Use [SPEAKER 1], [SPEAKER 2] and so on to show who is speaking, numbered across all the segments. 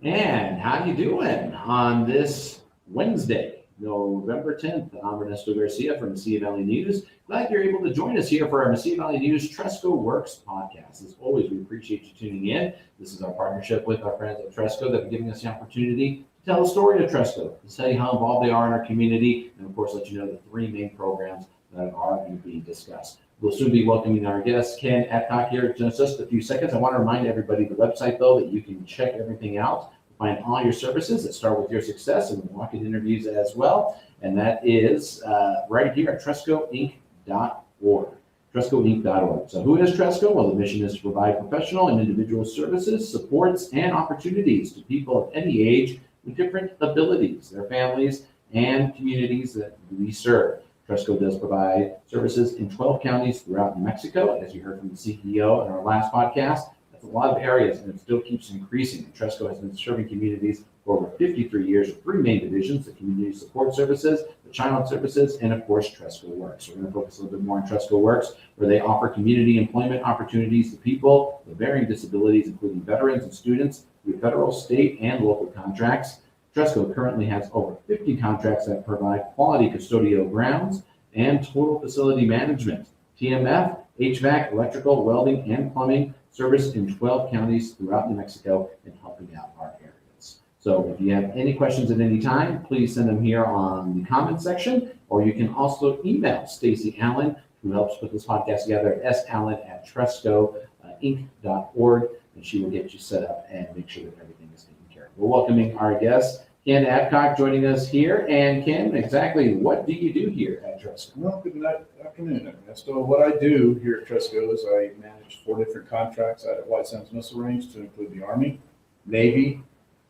[SPEAKER 1] And how you doing on this Wednesday, November 10th? I'm Ernesto Garcia from Mesilla Valley News. Glad you're able to join us here for our Mesilla Valley News Tresco Works Podcast. As always, we appreciate you tuning in. This is our partnership with our friends at Tresco that are giving us the opportunity to tell the story of Tresco, to tell you how involved they are in our community, and of course, let you know the three main programs that are going to be discussed. We'll soon be welcoming our guest, Ken Adcock, here in just a few seconds. I want to remind everybody the website, though, that you can check everything out, find all your services that start with your success and walk-in interviews as well. And that is right here at TrescoInc.org. TrescoInc.org. So who is Tresco? Well, the mission is to provide professional and individual services, supports, and opportunities to people of any age with different abilities, their families, and communities that we serve. Tresco does provide services in 12 counties throughout New Mexico. As you heard from the CEO in our last podcast, that's a lot of areas, and it still keeps increasing. And Tresco has been serving communities for over 53 years with three main divisions: the community support services, the child services, and of course, Tresco Works. We're going to focus a little bit more on Tresco Works, where they offer community employment opportunities to people with varying disabilities, including veterans and students, through federal, state, and local contracts. Tresco currently has over 50 contracts that provide quality custodial grounds and total facility management, TMF, HVAC, electrical, welding, and plumbing service in 12 counties throughout New Mexico and helping out our areas. So if you have any questions at any time, please send them here on the comment section, or you can also email Stacy Allen, who helps put this podcast together, at sallen@TrescoInc.org, and she will get you set up and make sure that everything is taken care of. We're welcoming our guest, Ken Adcock, joining us here. And Ken, exactly what do you do here at Tresco?
[SPEAKER 2] Well, good afternoon, Ernesto. What I do here at Tresco is I manage 4 different contracts out at White Sands Missile Range, to include the Army, Navy,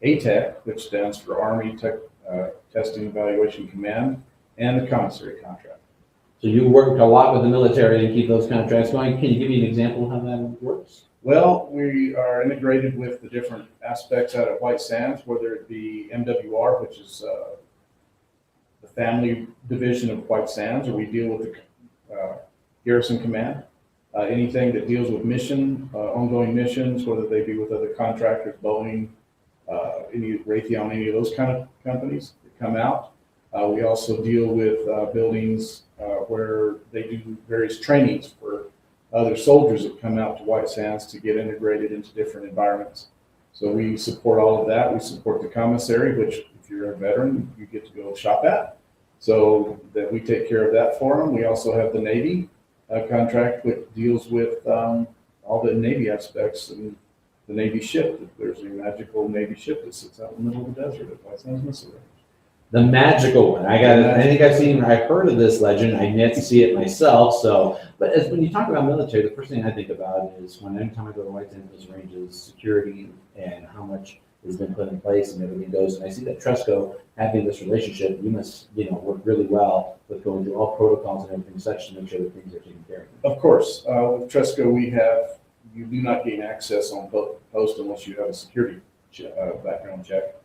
[SPEAKER 2] ATEC, which stands for Army Testing Evaluation Command, and the commissary contract.
[SPEAKER 1] So you work a lot with the military to keep those contracts going. Can you give me an example of how that works?
[SPEAKER 2] Well, we are integrated with the different aspects out at White Sands, whether it be MWR, which is the family division of White Sands, or we deal with the Garrison Command. Anything that deals with ongoing missions, whether they be with other contractors, Boeing, Raytheon, any of those kind of companies that come out. We also deal with buildings where they do various trainings for other soldiers that come out to White Sands to get integrated into different environments. So we support all of that. We support the commissary, which if you're a veteran, you get to go shop at. So that we take care of that for them. We also have the Navy contract, which deals with all the Navy aspects and the Navy ship. There's a magical Navy ship that sits out in the middle of the desert at White Sands Missile Range.
[SPEAKER 1] The magical one. I think I've heard of this legend. I've yet to see it myself. So, but when you talk about military, the first thing I think about is anytime I go to White Sands Missile Range, security and how much has been put in place and everything goes. And I see that Tresco having this relationship, you must, work really well with going through all protocols and everything such to make sure that things are taken care of.
[SPEAKER 2] Of course, with Tresco, you do not gain access on post unless you have a security background check.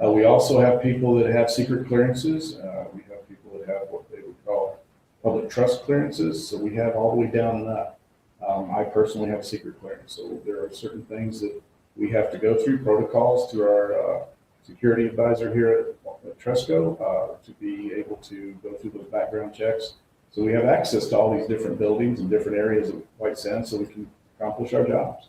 [SPEAKER 2] We also have people that have secret clearances. We have people that have what they would call public trust clearances. So we have all the way down and up. I personally have a secret clearance. So there are certain things that we have to go through, protocols to our security advisor here at Tresco to be able to go through those background checks. So we have access to all these different buildings and different areas of White Sands so we can accomplish our jobs.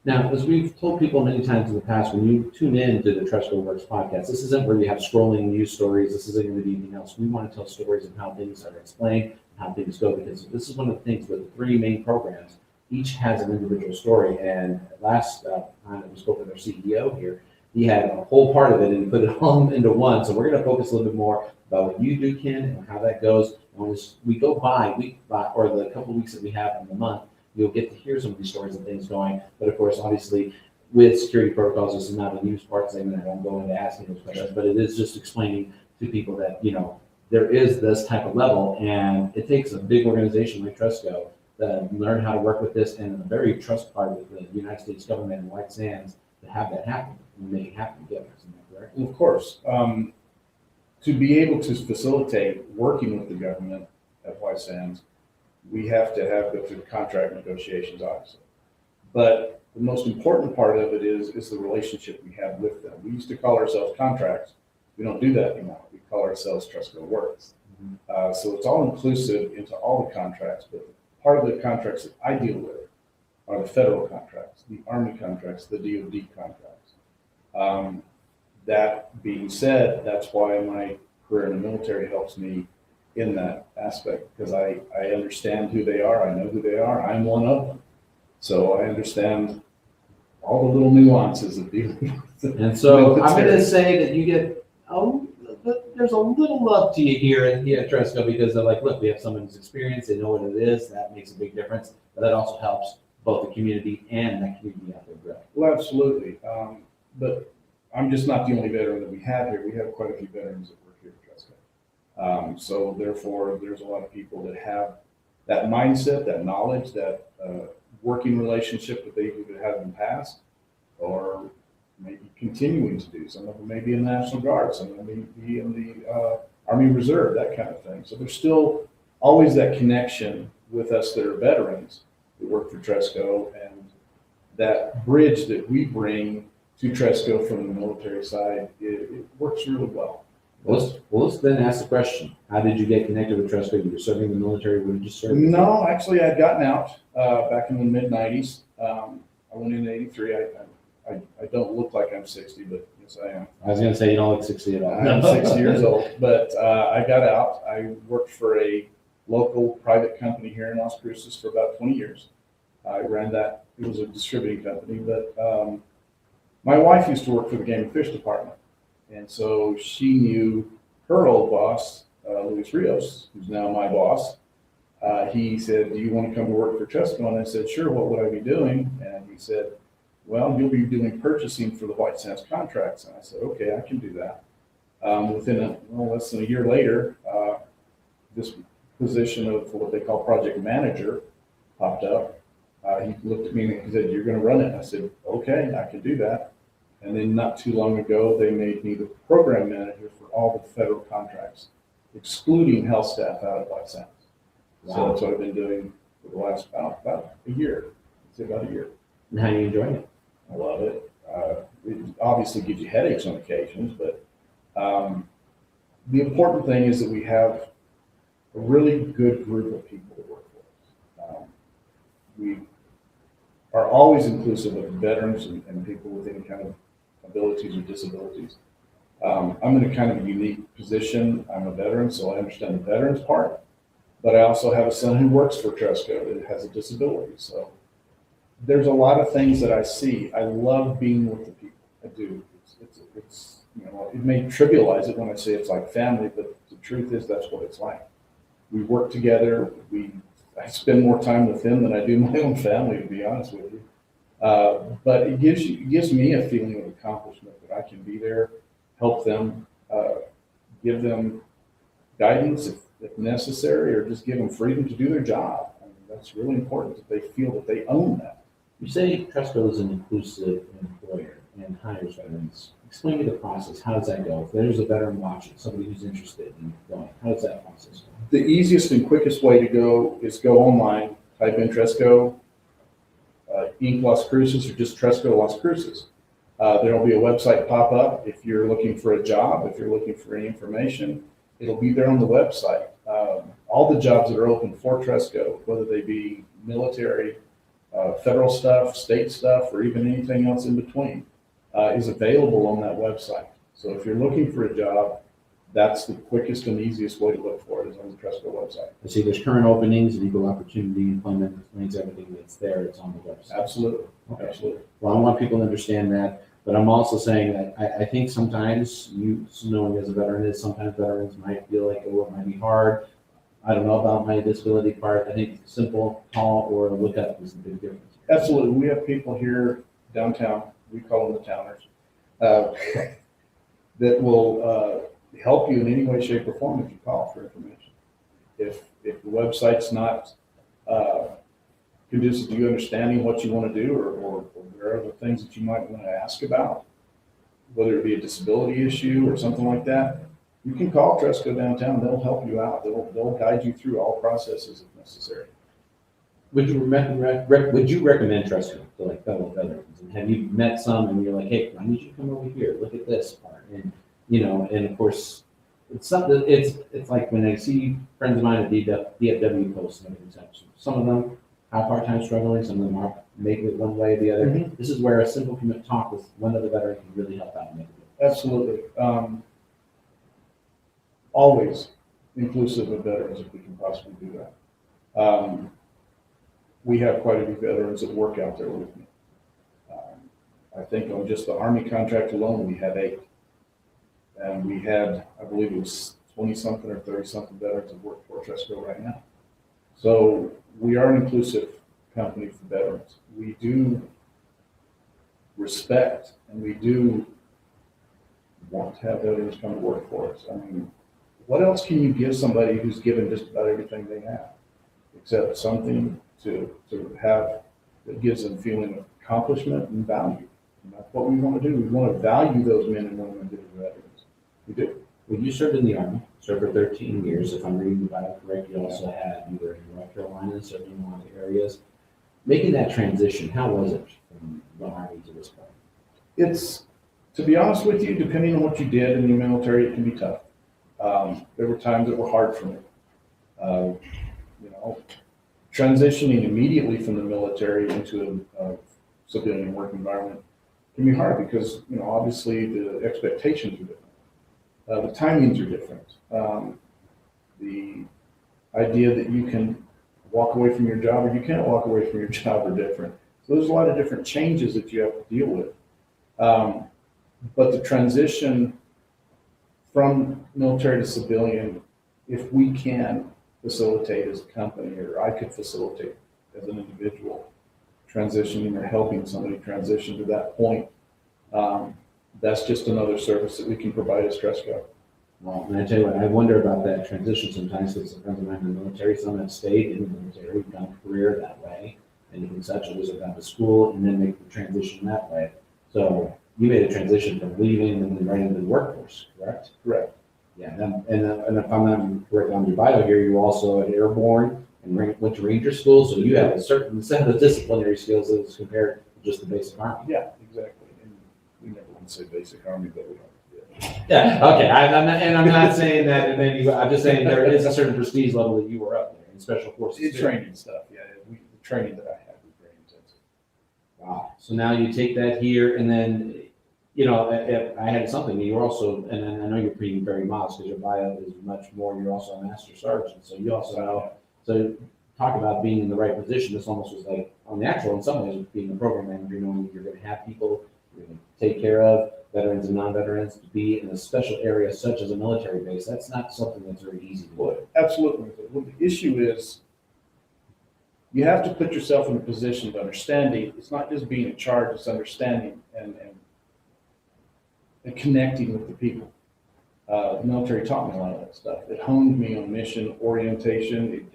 [SPEAKER 1] Now, as we've told people many times in the past, when you tune in to the Tresco Works podcast, this isn't where you have scrolling news stories. This isn't going to be anything else. We want to tell stories of how things are explained, how things go, because this is one of the things with the 3 main programs. Each has an individual story. And last time that we spoke with our CEO here, he had a whole part of it and put it all into one. So we're going to focus a little bit more about what you do, Ken, and how that goes. And as we go week by, or the couple of weeks that we have in the month, you'll get to hear some of these stories and things going. But of course, obviously, with security protocols, this is not a news part segment. I won't go into asking those questions, but it is just explaining to people that, there is this type of level, and it takes a big organization like Tresco to learn how to work with this, and a very trust part with the United States government and White Sands to have that happen and make it happen together. Isn't that correct?
[SPEAKER 2] Of course. To be able to facilitate working with the government at White Sands, we have to go through contract negotiations, obviously. But the most important part of it is the relationship we have with them. We used to call ourselves contracts. We don't do that anymore. We call ourselves Tresco Works. So it's all inclusive into all the contracts, but part of the contracts that I deal with are the federal contracts, the Army contracts, the DoD contracts. That being said, that's why my career in the military helps me in that aspect, because I understand who they are. I know who they are. I'm one of them. So I understand all the little nuances of dealing with
[SPEAKER 1] And so I'm going
[SPEAKER 2] military.
[SPEAKER 1] to say that you get, there's a little love to you here at Tresco, because they're like, look, we have someone who's experienced, they know what it is, that makes a big difference, but that also helps both the community and that community out there grow.
[SPEAKER 2] Well, absolutely. But I'm just not the only veteran that we have here. We have quite a few veterans that work here at Tresco. So therefore, there's a lot of people that have that mindset, that knowledge, that working relationship that they either had in the past or maybe continuing to do. Some of them may be in the National Guard, some of them may be in the Army Reserve, that kind of thing. So there's still always that connection with us that are veterans that work for Tresco, and that bridge that we bring to Tresco from the military side, it works really well.
[SPEAKER 1] Let's then ask the question, how did you get connected with Tresco? You were serving the military, where did you serve?
[SPEAKER 2] No, actually, I'd gotten out back in the mid-'90s. I went in '83. I don't look like I'm 60, but yes, I am.
[SPEAKER 1] I was going to say you don't look 60 at all.
[SPEAKER 2] I'm 60 years old, but I got out. I worked for a local private company here in Las Cruces for about 20 years. I ran that. It was a distributing company, but my wife used to work for the Game and Fish Department, and so she knew her old boss, Luis Rios, who's now my boss. He said, "Do you want to come to work for Tresco?" And I said, "Sure. What would I be doing?" And he said, "Well, you'll be doing purchasing for the White Sands contracts." And I said, "Okay, I can do that." Within less than a year later, this position of what they call project manager popped up. He looked at me and he said, "You're going to run it." I said, "Okay, I can do that." And then not too long ago, they made me the program manager for all the federal contracts, excluding health staff out of White Sands.
[SPEAKER 1] Wow.
[SPEAKER 2] So that's what I've been doing for the last about a year. It's about a year.
[SPEAKER 1] And how are you enjoying it?
[SPEAKER 2] I love it. It obviously gives you headaches on occasions, but the important thing is that we have a really good group of people that work for us. We are always inclusive of veterans and people with any kind of abilities or disabilities. I'm in a kind of a unique position. I'm a veteran, so I understand the veterans part, but I also have a son who works for Tresco that has a disability. So there's a lot of things that I see. I love being with the people. I do. It's it may trivialize it when I say it's like family, but the truth is that's what it's like. We work together. I spend more time with them than I do my own family, to be honest with you. But it gives me a feeling of accomplishment that I can be there, help them, give them guidance if necessary, or just give them freedom to do their job. I mean, that's really important that they feel that they own that.
[SPEAKER 1] You say Tresco is an inclusive employer and hires veterans. Explain me the process. How does that go? If there's a veteran watching, somebody who's interested in going, how does that process go?
[SPEAKER 2] The easiest and quickest way to go is go online, type in Tresco, Inc. Las Cruces, or just Tresco Las Cruces. There will be a website pop up if you're looking for a job, if you're looking for any information. It'll be there on the website. All the jobs that are open for Tresco, whether they be military, federal stuff, state stuff, or even anything else in between, is available on that website. So if you're looking for a job, that's the quickest and easiest way to look for it, is on the Tresco website.
[SPEAKER 1] I see there's current openings, equal opportunity, employment, explains everything that's there. It's on the website.
[SPEAKER 2] Absolutely.
[SPEAKER 1] Okay.
[SPEAKER 2] Absolutely.
[SPEAKER 1] Well, I want people to understand that, but I'm also saying that I think sometimes you, knowing as a veteran is, sometimes veterans might feel like, oh, it might be hard. I don't know about my disability part. I think simple, call, or look up is the big difference.
[SPEAKER 2] Absolutely. We have people here downtown, we call them the towners, that will help you in any way, shape, or form if you call for information. If the website's not conducive to you understanding what you want to do, or there are other things that you might want to ask about, whether it be a disability issue or something like that, you can call Tresco downtown. They'll help you out. They'll guide you through all processes if necessary.
[SPEAKER 1] Would you recommend Tresco? to like fellow veterans? And have you met some and you're like, hey, I need you to come over here, look at this part. And, and of course, it's something, it's like when I see friends of mine at DFW posts and everything, some of them have part-time struggling, some of them are making it one way or the other.
[SPEAKER 2] Mhm.
[SPEAKER 1] This is where a simple talk with one other veteran can really help out and make it.
[SPEAKER 2] Absolutely. Always inclusive of veterans if we can possibly do that. We have quite a few veterans that work out there with me. I think on just the Army contract alone, we had 8. And we had, I believe it was 20-something or 30-something veterans that work for Tresco right now. So we are an inclusive company for veterans. We do respect and we do want to have veterans come to work for us. I mean, what else can you give somebody who's given just about everything they have, except something to have that gives them a feeling of accomplishment and value? And that's what we want to do. We want to value those men and women that are veterans. We do.
[SPEAKER 1] Well, you served in the Army, served for 13 years. If I'm reading the Bible correct, you also you were in North Carolina, serving in a lot of areas. Making that transition, how was it from the Army to this point?
[SPEAKER 2] It's, to be honest with you, depending on what you did in the military, it can be tough. There were times that were hard for me. Transitioning immediately from the military into a civilian work environment can be hard because, obviously the expectations are different. The timings are different. The idea that you can walk away from your job or you can't walk away from your job are different. So there's a lot of different changes that you have to deal with. But the transition from military to civilian, if we can facilitate as a company, or I could facilitate as an individual, transitioning or helping somebody transition to that point, that's just another service that we can provide as Tresco.
[SPEAKER 1] Well, and I tell you what, I wonder about that transition sometimes because some friends of mine in the military, some have stayed in the military, done a career that way, and even such, others have gone to school and then make the transition that way. So you made a transition from leaving and then right into the workforce, correct?
[SPEAKER 2] Correct.
[SPEAKER 1] Yeah, and if I'm not correct on your bio here, you also an airborne and went to Ranger school, so you have a certain set of disciplinary skills as compared to just the basic Army.
[SPEAKER 2] Yeah, exactly. And we never want to say basic Army, but we don't.
[SPEAKER 1] Yeah, okay, I'm not saying that, I'm just saying there is a certain prestige level that you were up there in special forces.
[SPEAKER 2] It's training stuff, yeah. The training that I had was very intensive.
[SPEAKER 1] Wow. So now you take that here, and then, if I had something, you're also, and I know you're being very modest because your bio is much more, you're also a master sergeant, so you also know, so talk about being in the right position. This almost was like, on the actual, in some ways, being a program manager, knowing that you're going to have people you're going to take care of, veterans and non-veterans, to be in a special area such as a military base. That's not something that's very easy to do.
[SPEAKER 2] Absolutely. Well, the issue is you have to put yourself in a position of understanding. It's not just being in charge, it's understanding and connecting with the people. The military taught me a lot of that stuff. It honed me on mission orientation.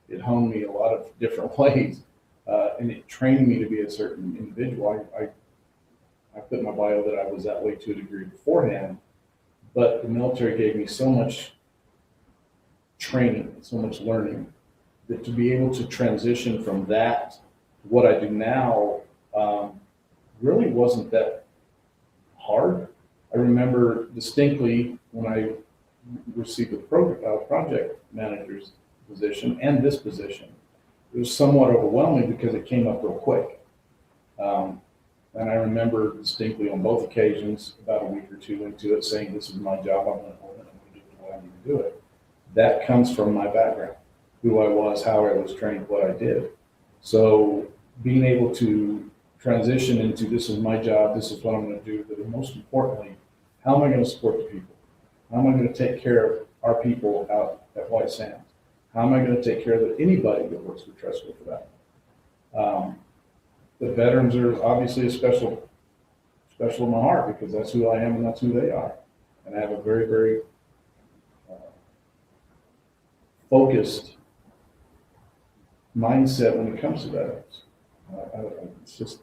[SPEAKER 2] It honed me a lot of different ways, and it trained me to be a certain individual. I put in my bio that I was that way to a degree beforehand, but the military gave me so much training, so much learning, that to be able to transition from that to what I do now really wasn't that hard. I remember distinctly when I received the project manager's position and this position, it was somewhat overwhelming because it came up real quick. And I remember distinctly on both occasions, about a week or two into it, saying, this is my job, I'm going to own it, I'm going to do it the way I need to do it. That comes from my background, who I was, how I was trained, what I did. So being able to transition into this is my job, this is what I'm going to do, but most importantly, how am I going to support the people? How am I going to take care of our people out at White Sands? How am I going to take care of anybody that works for Tresco for that? The veterans are obviously a special in my heart because that's who I am and that's who they are. And I have a very, very focused mindset when it comes to veterans. It's just,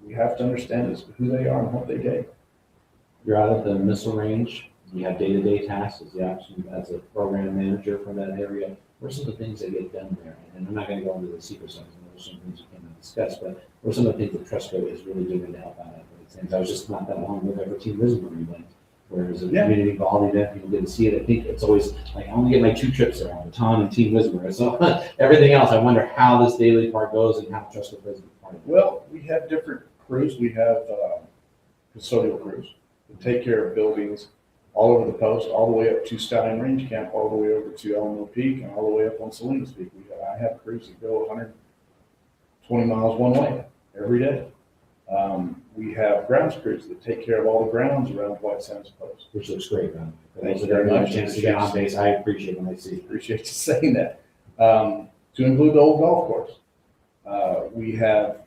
[SPEAKER 2] we have to understand this, who they are and what they gave.
[SPEAKER 1] You're out of the missile range. You have day-to-day tasks as a program manager for that area. What are some of the things that get done there? And I'm not going to go into the secret stuff. there's some things we cannot discuss, but what are some of the things that Tresco is really doing to help out athletic things? I was just not that long ago for Team Lisbon event, where it was a community involved event. People didn't see it. I think it's always like I only get my 2 trips there, Baton and Team Lisbon. So everything else, I wonder how this daily part goes and how Tresco plays a part of it.
[SPEAKER 2] Well, we have different crews. We have custodial crews that take care of buildings all over the post, all the way up to Stallion Range Camp, all the way over to Alamo Peak, and all the way up on Salinas Peak. I have crews that go 120 miles one way every day. We have grounds crews that take care of all the grounds around White Sands Post.
[SPEAKER 1] Which looks great, man.
[SPEAKER 2] Thank you very much.
[SPEAKER 1] A chance to get on base. I appreciate when I see.
[SPEAKER 2] Appreciate you saying that. To include the old golf course. We have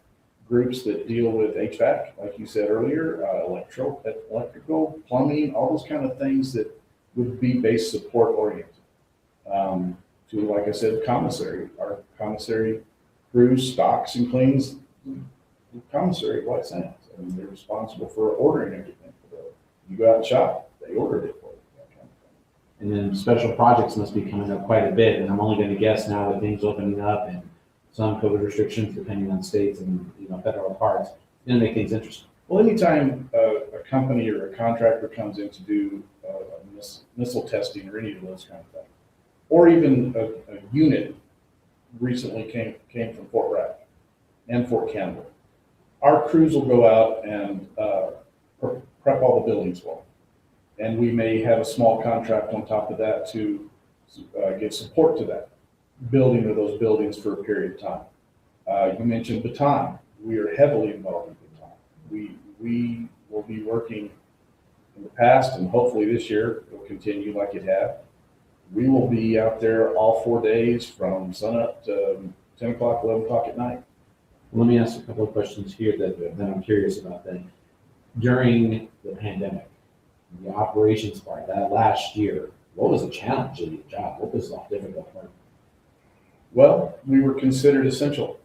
[SPEAKER 2] groups that deal with HVAC, like you said earlier, electrical, plumbing, all those kind of things that would be base support oriented. To, like I said, commissary. Our commissary crews stocks and cleans the commissary at White Sands. And they're responsible for ordering everything. You go out and shop, they ordered it for you, that kind of thing.
[SPEAKER 1] And then special projects must be coming up quite a bit, and I'm only going to guess now with things opening up and some COVID restrictions depending on states and federal parts, it's going to make things interesting.
[SPEAKER 2] Well, anytime a company or a contractor comes in to do missile testing or any of those kind of things, or even a unit recently came from Fort Bragg and Fort Campbell, our crews will go out and prep all the buildings for them. And we may have a small contract on top of that to give support to that building or those buildings for a period of time. You mentioned Baton. We are heavily involved in Baton. We will be working in the past, and hopefully this year it will continue like it had. We will be out there all 4 days from sunup to 10 o'clock, 11 o'clock at night.
[SPEAKER 1] Let me ask a couple of questions here that I'm curious about then. During the pandemic, the operations part, that last year, what was the challenge of your job? What was the difficult part?
[SPEAKER 2] Well, we were considered essential.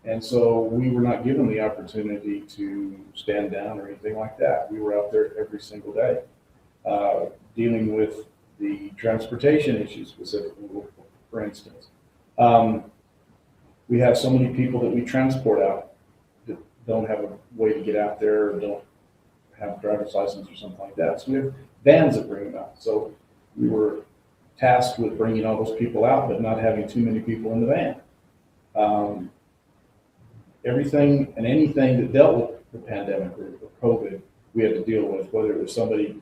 [SPEAKER 2] And so we were not given the opportunity to stand down or anything like that. We were out there every single day, dealing with the transportation issues specifically, for instance. We have so many people that we transport out that don't have a way to get out there or don't have a driver's license or something like that. So we have vans that bring them out. So we were tasked with bringing all those people out, but not having too many people in the van. Everything and anything that dealt with the pandemic or COVID, we had to deal with, whether it was somebody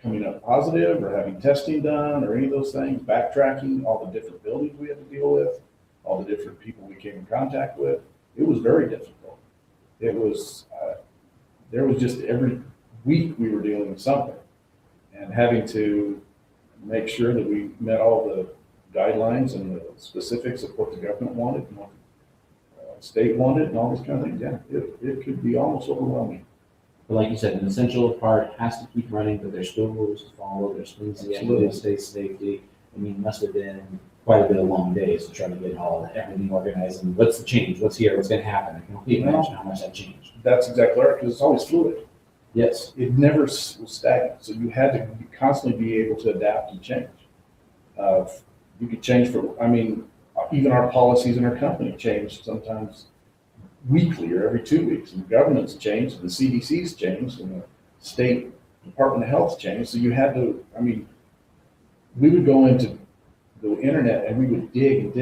[SPEAKER 2] coming up positive or having testing done or any of those things, backtracking, all the different buildings we had to deal with, all the different people we came in contact with. It was very difficult. It was, there was just every week we were dealing with something and having to make sure that we met all the guidelines and the specifics of what the government wanted and what the state wanted and all these kind of things. Yeah, it could be almost overwhelming.
[SPEAKER 1] But like you said, an essential part has to keep running, but there's still rules to follow. There's things that you have to do to stay safety. I mean, it must have been quite a bit of long days to try to get everything organized. And what's the change? What's here? What's going to happen? I can only imagine how much that changed.
[SPEAKER 2] That's exactly right, because it's always fluid.
[SPEAKER 1] Yes.
[SPEAKER 2] It never was stagnant. So you had to constantly be able to adapt and change. You could change even our policies in our company changed sometimes weekly or every 2 weeks. And the government's changed, and the CDC's changed, and the state Department of Health's changed. So you had to, we would go into the internet and we would dig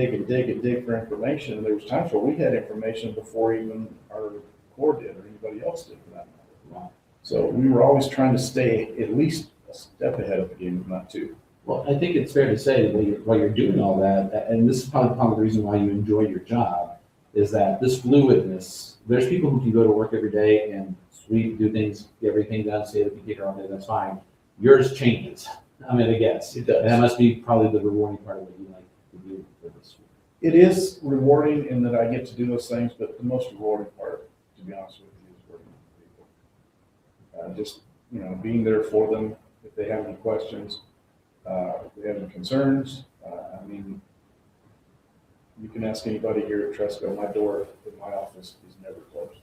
[SPEAKER 2] for information. And there was times where we had information before even our Corps did or anybody else did for that matter.
[SPEAKER 1] Wow.
[SPEAKER 2] So we were always trying to stay at least a step ahead of the game, if not two.
[SPEAKER 1] Well, I think it's fair to say that while you're doing all that, and this is probably part of the reason why you enjoy your job, is that this fluidness, there's people who can go to work every day and sweep, do things, get everything done, stay at the computer all day, that's fine. Yours changes. I guess.
[SPEAKER 2] It does.
[SPEAKER 1] And that must be probably the rewarding part of what you like to do for this.
[SPEAKER 2] It is rewarding in that I get to do those things, but the most rewarding part, to be honest with you, is working with people. Just, being there for them if they have any questions, if they have any concerns. You can ask anybody here at Tresco. My door in my office is never closed.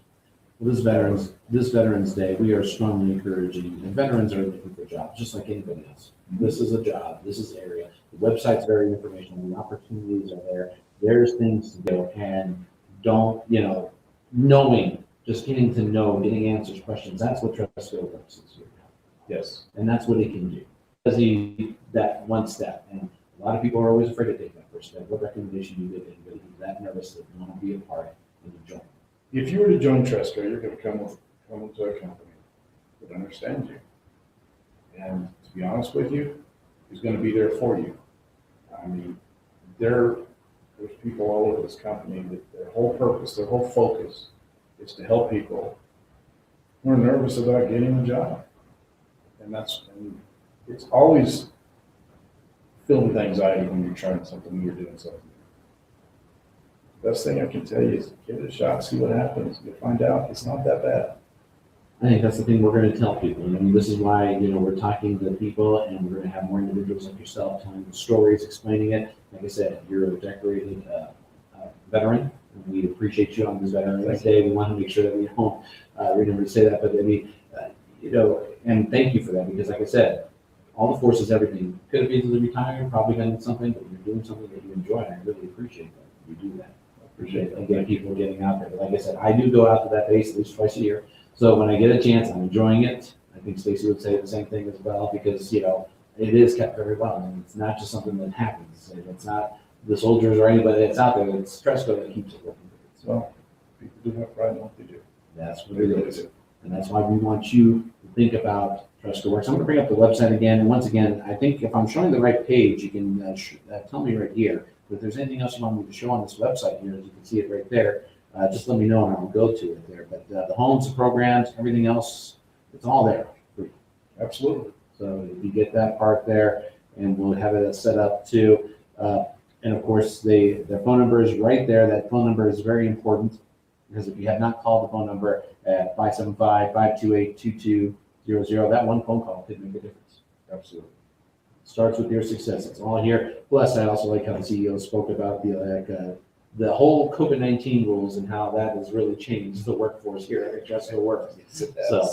[SPEAKER 1] Well, this Veterans Day, we are strongly encouraging, and veterans are looking for jobs just like anybody else. This is a job. This is an area. The website's very informational. The opportunities are there. There's things to go, and don't, knowing, just getting to know, getting answers, questions. That's what Tresco Works is here.
[SPEAKER 2] Yes.
[SPEAKER 1] And that's what he can do. Does he that one step? And a lot of people are always afraid to take that first step. What recommendation do you give anybody who's that nervous that they want to be a part of the joint?
[SPEAKER 2] If you were to join Tresco, you're going to come into a company that understands you. And to be honest with you, is going to be there for you. I mean, there's people all over this company that their whole purpose, their whole focus is to help people who are nervous about getting a job. And it's always filled with anxiety when you're trying something new or doing something new. Best thing I can tell you is give it a shot, see what happens. You'll find out it's not that bad.
[SPEAKER 1] I think that's the thing we're going to tell people. I mean, this is why, we're talking to people and we're going to have more individuals like yourself telling the stories, explaining it. Like I said, you're a decorated veteran. And we appreciate you on this Veterans Day. We want to make sure that we don't remember to say that. But I mean, and thank you for that because like I said, all the forces, everything. Could have easily retired, probably done something, but you're doing something that you enjoy. And I really appreciate that. You do that. I appreciate it. Again, people getting out there. But like I said, I do go out to that base at least twice a year. So when I get a chance, I'm enjoying it. I think Stacy would say the same thing as well because, it is kept very well. And it's not just something that happens. It's not the soldiers or anybody that's out there. It's Tresco that keeps it working.
[SPEAKER 2] So people do have pride in what they do.
[SPEAKER 1] That's what it is. And that's why we want you to think about Tresco Works. I'm going to bring up the website again. And once again, I think if I'm showing the right page, you can tell me right here. But if there's anything else you want me to show on this website here, you can see it right there. Just let me know and I'll go to it there. But the homes, the programs, everything else, it's all there.
[SPEAKER 2] Absolutely.
[SPEAKER 1] So if you get that part there, and we'll have it set up too. And of course, their phone number is right there. That phone number is very important because if you have not called the phone number at 575-528-2200, that one phone call could make a difference.
[SPEAKER 2] Absolutely.
[SPEAKER 1] Starts with your success. It's all here. Plus, I also like how the CEO spoke about the whole COVID-19 rules and how that has really changed the workforce here at Tresco Works. So,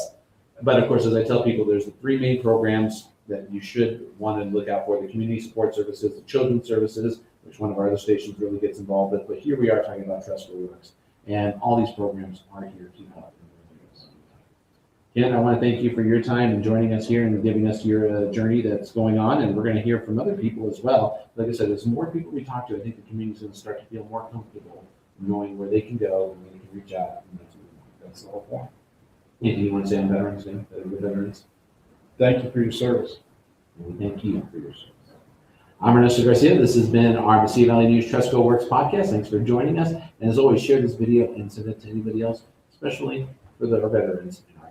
[SPEAKER 1] but of course, as I tell people, there's the three main programs that you should want to look out for: the community support services, the children's services, which one of our other stations really gets involved with. But here we are talking about Tresco Works, and all these programs are here to help. Ken, I want to thank you for your time and joining us here and giving us your journey that's going on. And we're going to hear from other people as well. Like I said, as more people we talk to, I think the community is going to start to feel more comfortable knowing where they can go and where they can reach out. And that's the whole point. Anything you want to say on Veterans Day, the veterans?
[SPEAKER 2] Thank you for your service.
[SPEAKER 1] And we thank you for your service. I'm Ernesto Garcia. This has been our Mesilla Valley News Tresco Works podcast. Thanks for joining us. And as always, share this video and send it to anybody else, especially for our veterans in our